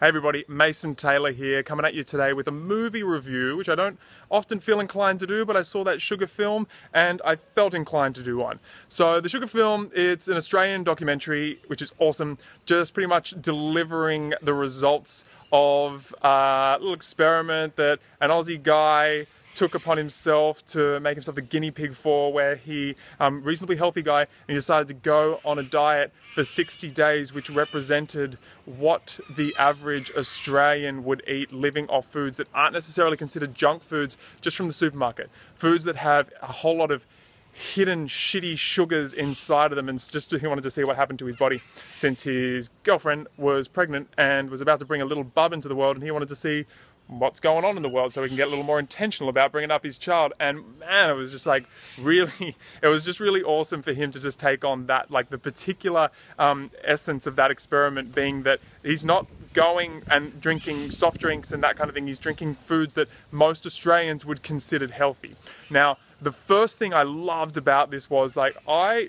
Hey everybody, Mason Taylor here, coming at you today with a movie review, which I don't often feel inclined to do, but I saw that Sugar film and I felt inclined to do one. So the Sugar film, it's an Australian documentary, which is awesome, just pretty much delivering the results of a little experiment that an Aussie guy took upon himself to make himself the guinea pig for, where he, reasonably healthy guy, and he decided to go on a diet for 60 days, which represented what the average Australian would eat, living off foods that aren't necessarily considered junk foods just from the supermarket. Foods that have a whole lot of hidden shitty sugars inside of them, and just he wanted to see what happened to his body since his girlfriend was pregnant and was about to bring a little bub into the world, and he wanted to see what's going on in the world so he can get a little more intentional about bringing up his child. And man, it was just like really, it was just really awesome for him to just take on that, like the particular essence of that experiment being that he's not going and drinking soft drinks and that kind of thing. He's drinking foods that most Australians would consider healthy. Now, the first thing I loved about this was like, I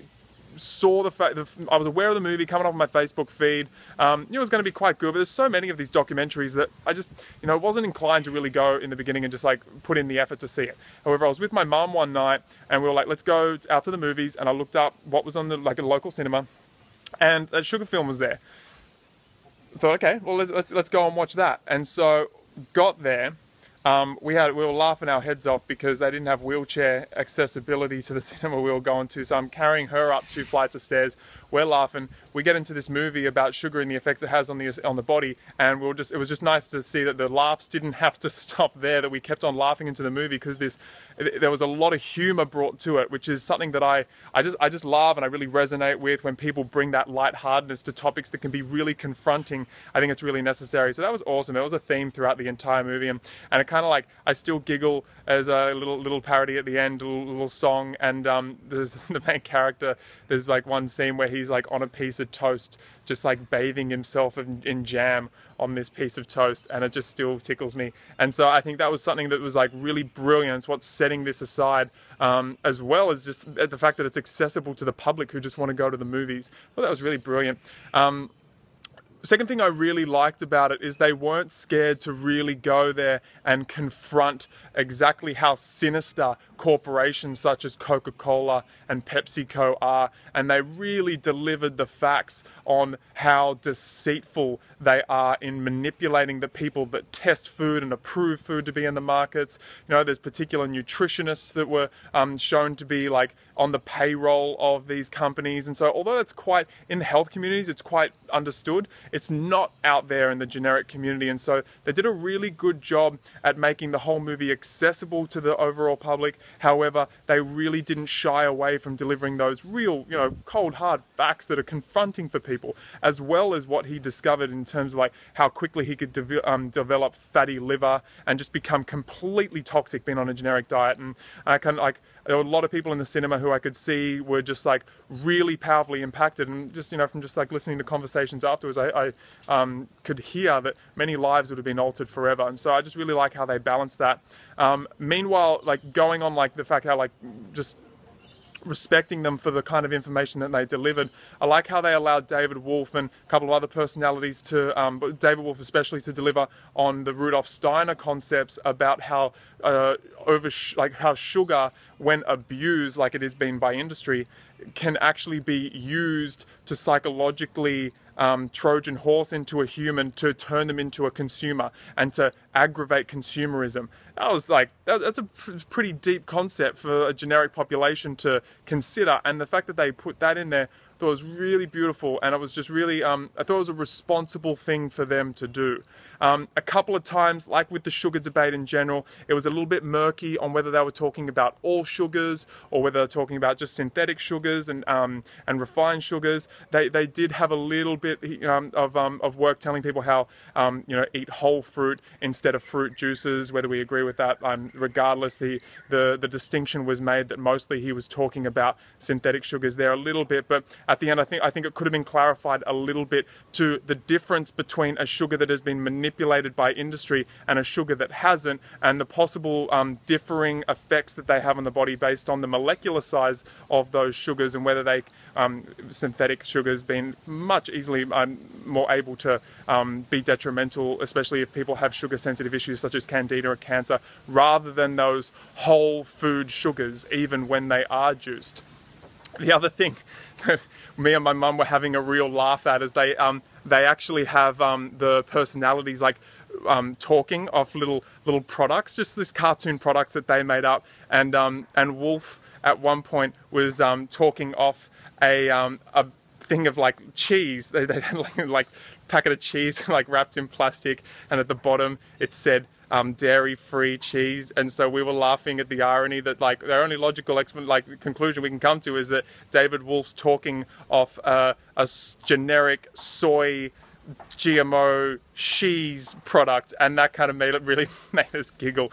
saw the fact that I was aware of the movie coming up on my Facebook feed. It was going to be quite good, but there's so many of these documentaries that I just, wasn't inclined to really go in the beginning and just like put in the effort to see it. However, I was with my mum one night and we were like, let's go out to the movies, and I looked up what was on the a local cinema, and that Sugar film was there. I thought, okay, well let's go and watch that. And so got there. We were laughing our heads off because they didn't have wheelchair accessibility to the cinema we were going to. So I'm carrying her up 2 flights of stairs. We're laughing. We get into this movie about sugar and the effects it has on the body, and it was just nice to see that the laughs didn't have to stop there. That we kept on laughing into the movie because there was a lot of humor brought to it, which is something that I just love and I really resonate with when people bring that lightheartedness to topics that can be really confronting. I think it's really necessary. So that was awesome. It was a theme throughout the entire movie, and it kind of like, I still giggle as a little parody at the end, a little song, and there's the main character, there's like one scene where he's like on a piece of toast, just like bathing himself in jam on this piece of toast, and it just still tickles me. And so I think that was something that was like really brilliant. It's what's setting this aside, as well as just the fact that it's accessible to the public who just want to go to the movies. I thought that was really brilliant. Second thing I really liked about it is they weren't scared to really go there and confront exactly how sinister corporations such as Coca-Cola and PepsiCo are, and they really delivered the facts on how deceitful they are in manipulating the people that test food and approve food to be in the markets. There's particular nutritionists that were shown to be like on the payroll of these companies, and so although it's quite, in the health communities, it's quite understood, it's not out there in the generic community. And so they did a really good job at making the whole movie accessible to the overall public. However, they really didn't shy away from delivering those real, cold hard facts that are confronting for people, as well as what he discovered in terms of like how quickly he could develop fatty liver and just become completely toxic being on a generic diet. And I kind of like, there were a lot of people in the cinema who I could see were just like really powerfully impacted, and just from just like listening to conversations afterwards, I could hear that many lives would have been altered forever. And so I just really like how they balance that. Meanwhile, like going on like the fact how like just respecting them for the kind of information that they delivered. I like how they allowed David Wolfe and a couple of other personalities to, but David Wolfe especially, to deliver on the Rudolf Steiner concepts about how how sugar, when abused like it is being by industry, can actually be used to psychologically Trojan horse into a human to turn them into a consumer and to aggravate consumerism. That was like, that's a pretty deep concept for a generic population to consider, and the fact that they put that in there, I thought it was really beautiful, and it was just really, I thought it was a responsible thing for them to do. A couple of times, like with the sugar debate in general, it was a little bit murky on whether they were talking about all sugars or whether they're talking about just synthetic sugars and refined sugars. They did have a little bit of work telling people how eat whole fruit instead of fruit juices. Whether we agree with that, regardless, the distinction was made that mostly he was talking about synthetic sugars there a little bit. But at the end, I think it could have been clarified a little bit to the difference between a sugar that has been manipulated by industry and a sugar that hasn't, and the possible differing effects that they have on the body based on the molecular size of those sugars, and whether they synthetic sugars being much easily more able to be detrimental, especially if people have sugar sensitive issues such as candida or cancer, rather than those whole food sugars, even when they are juiced. The other thing that me and my mum were having a real laugh at is they actually have the personalities like talking of little products, just this cartoon products that they made up, and Wolf at one point was talking off a thing of like cheese. They had like packet of cheese like wrapped in plastic, and at the bottom it said dairy-free cheese. And so we were laughing at the irony that like the only logical conclusion we can come to is that David Wolf's talking off a generic soy GMO cheese product, and that kind of really made us giggle.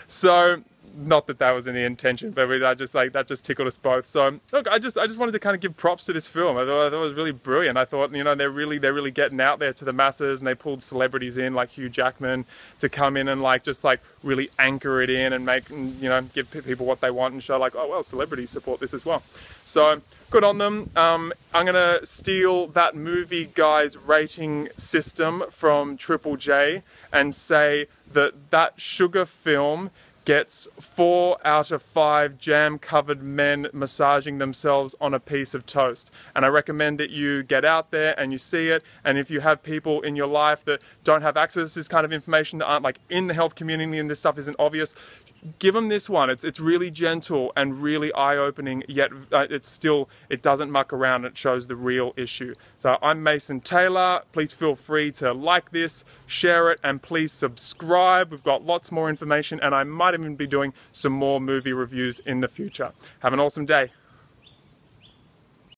So not that that was in the intention, but that just tickled us both. So look, I just wanted to kind of give props to this film. I thought it was really brilliant. I thought, you know, they're really getting out there to the masses, and they pulled celebrities in like Hugh Jackman to come in and just really anchor it in and make, you know, give people what they want and show like, oh well, celebrities support this as well. So good on them. I'm gonna steal that movie guy's rating system from Triple J and say that sugar film gets 4 out of 5 jam-covered men massaging themselves on a piece of toast. And I recommend that you get out there and you see it. And if you have people in your life that don't have access to this kind of information, that aren't like in the health community and this stuff isn't obvious, give them this one. It's really gentle and really eye-opening, yet it doesn't muck around. It shows the real issue. So I'm Mason Taylor. Please feel free to like this, share it, and please subscribe. We've got lots more information, and I might even be doing some more movie reviews in the future. Have an awesome day.